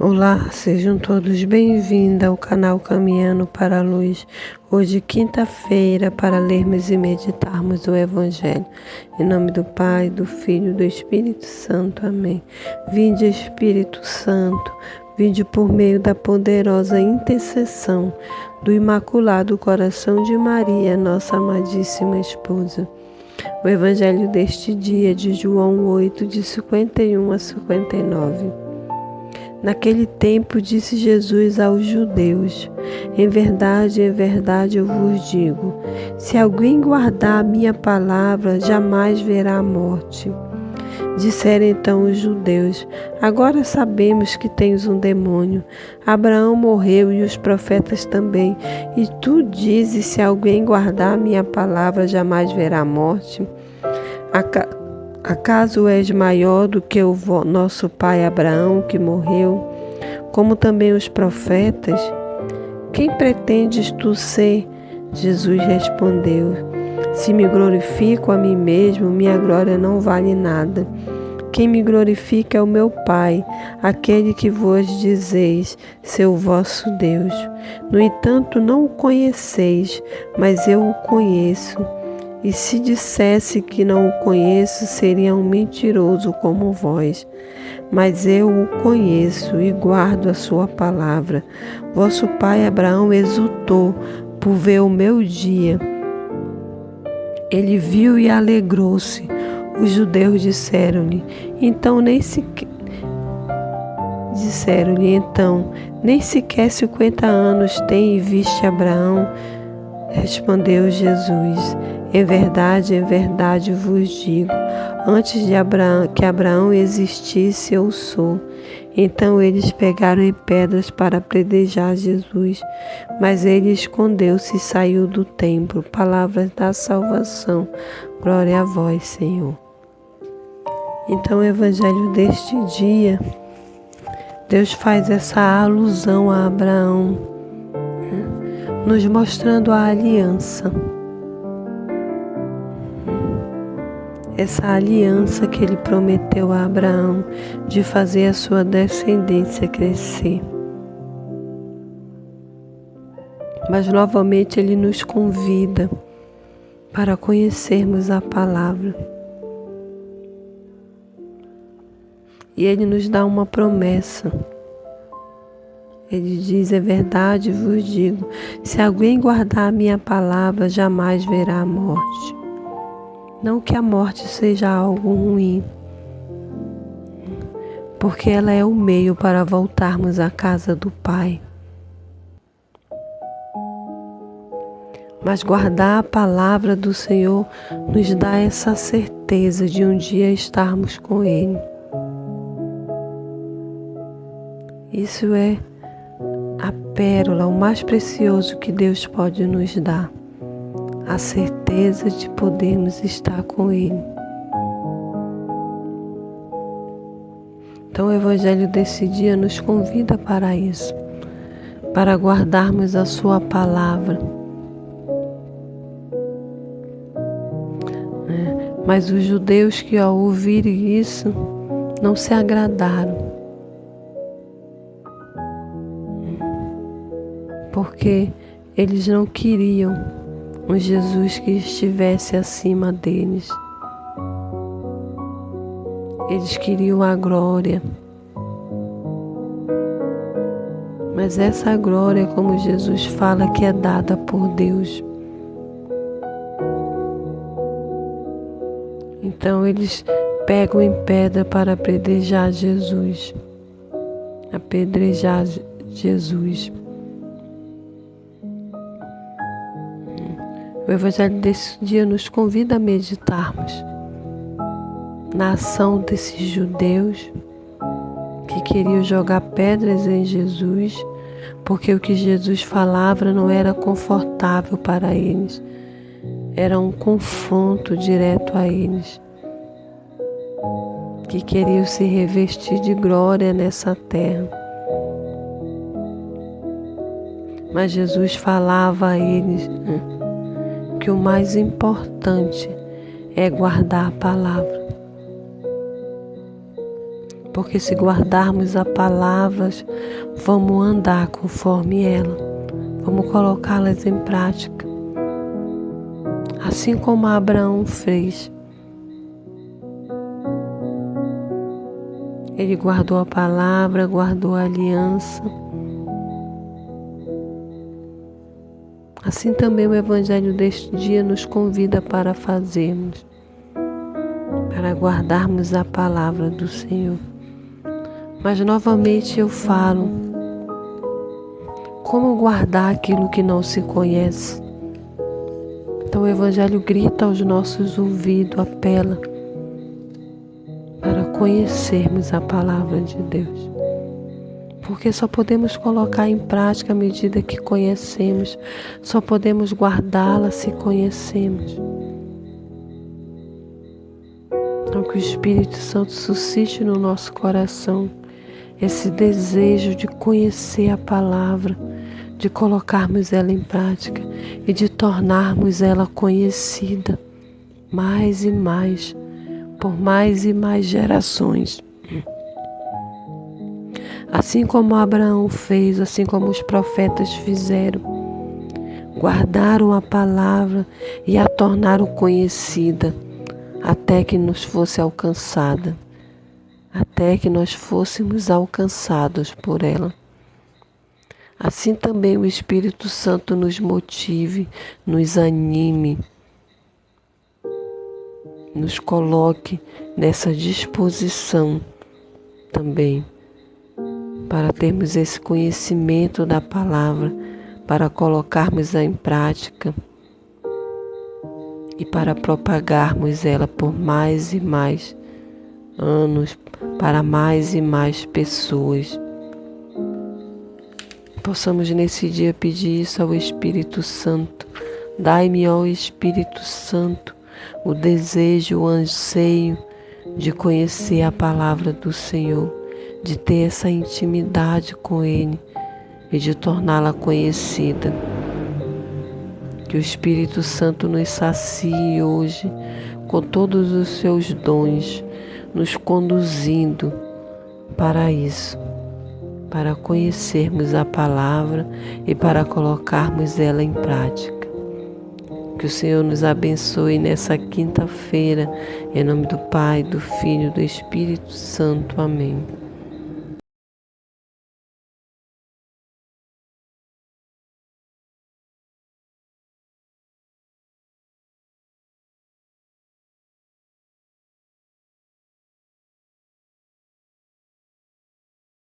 Olá, sejam todos bem-vindos ao canal Caminhando para a Luz. Hoje, quinta-feira, para lermos e meditarmos o Evangelho. Em nome do Pai, do Filho e do Espírito Santo. Amém. Vinde, Espírito Santo, vinde por meio da poderosa intercessão do Imaculado Coração de Maria, nossa amadíssima esposa. O Evangelho deste dia é de João 8, de 51 a 59. Naquele tempo disse Jesus aos judeus: em verdade, eu vos digo, se alguém guardar a minha palavra, jamais verá a morte. Disseram então os judeus: agora sabemos que tens um demônio. Abraão morreu e os profetas também. E tu dizes: se alguém guardar a minha palavra, jamais verá a morte? Acaso és maior do que o nosso pai Abraão, que morreu, como também os profetas? Quem pretendes tu ser? Jesus respondeu: se me glorifico a mim mesmo, minha glória não vale nada. Quem me glorifica é o meu Pai, aquele que vos dizeis ser o vosso Deus. No entanto, não o conheceis, mas eu o conheço. E se dissesse que não o conheço, seria um mentiroso como vós. Mas eu o conheço e guardo a sua palavra. Vosso pai Abraão exultou por ver o meu dia. Ele viu e alegrou-se. Os judeus disseram-lhe, então nem sequer 50 anos tem e viste Abraão? Respondeu Jesus: em verdade vos digo, antes de que Abraão existisse, eu sou. Então eles pegaram em pedras para apedrejar Jesus, mas ele escondeu-se e saiu do templo. Palavras da salvação. Glória a vós, Senhor. Então, o Evangelho deste dia, Deus faz essa alusão a Abraão, nos mostrando a aliança. Essa aliança que ele prometeu a Abraão de fazer a sua descendência crescer. Mas novamente ele nos convida para conhecermos a palavra. E ele nos dá uma promessa. Ele diz: é verdade, vos digo, se alguém guardar a minha palavra, jamais verá a morte. Não que a morte seja algo ruim, porque ela é o meio para voltarmos à casa do Pai. Mas guardar a palavra do Senhor nos dá essa certeza de um dia estarmos com Ele. Isso é a pérola, o mais precioso que Deus pode nos dar. A certeza de podermos estar com Ele. Então o Evangelho desse dia nos convida para isso, para guardarmos a sua palavra. Mas os judeus que ao ouvirem isso, não se agradaram. Porque eles não queriam um Jesus que estivesse acima deles. Eles queriam a glória. Mas essa glória, como Jesus fala, que é dada por Deus. Então eles pegam em pedra para apedrejar Jesus. Apedrejar Jesus. O Evangelho desse dia nos convida a meditarmos na ação desses judeus que queriam jogar pedras em Jesus, porque o que Jesus falava não era confortável para eles, era um confronto direto a eles, que queriam se revestir de glória nessa terra. Mas Jesus falava a eles que o mais importante é guardar a palavra. porque se guardarmos a palavra, vamos andar conforme ela, vamos colocá-las em prática, assim como Abraão fez. Ele guardou a palavra, guardou a aliança. Assim também o Evangelho deste dia nos convida para fazermos, para guardarmos a palavra do Senhor. Mas novamente eu falo, como guardar aquilo que não se conhece? Então o Evangelho grita aos nossos ouvidos, apela para conhecermos a palavra de Deus. Porque só podemos colocar em prática à medida que conhecemos, só podemos guardá-la se conhecemos. Então que o Espírito Santo suscite no nosso coração esse desejo de conhecer a palavra, de colocarmos ela em prática e de tornarmos ela conhecida mais e mais, por mais e mais gerações. Assim como Abraão fez, assim como os profetas fizeram, guardaram a palavra e a tornaram conhecida, até que nos fosse alcançada, até que nós fôssemos alcançados por ela. Assim também o Espírito Santo nos motive, nos anime, nos coloque nessa disposição também para termos esse conhecimento da palavra, para colocarmos-a em prática e para propagarmos ela por mais e mais anos, para mais e mais pessoas. Possamos nesse dia pedir isso ao Espírito Santo. Dai-me, ó Espírito Santo, o desejo, o anseio de conhecer a palavra do Senhor, de ter essa intimidade com Ele e de torná-la conhecida. Que o Espírito Santo nos sacie hoje com todos os seus dons, nos conduzindo para isso, para conhecermos a palavra e para colocarmos ela em prática. Que o Senhor nos abençoe nessa quinta-feira, em nome do Pai, do Filho e do Espírito Santo. Amém.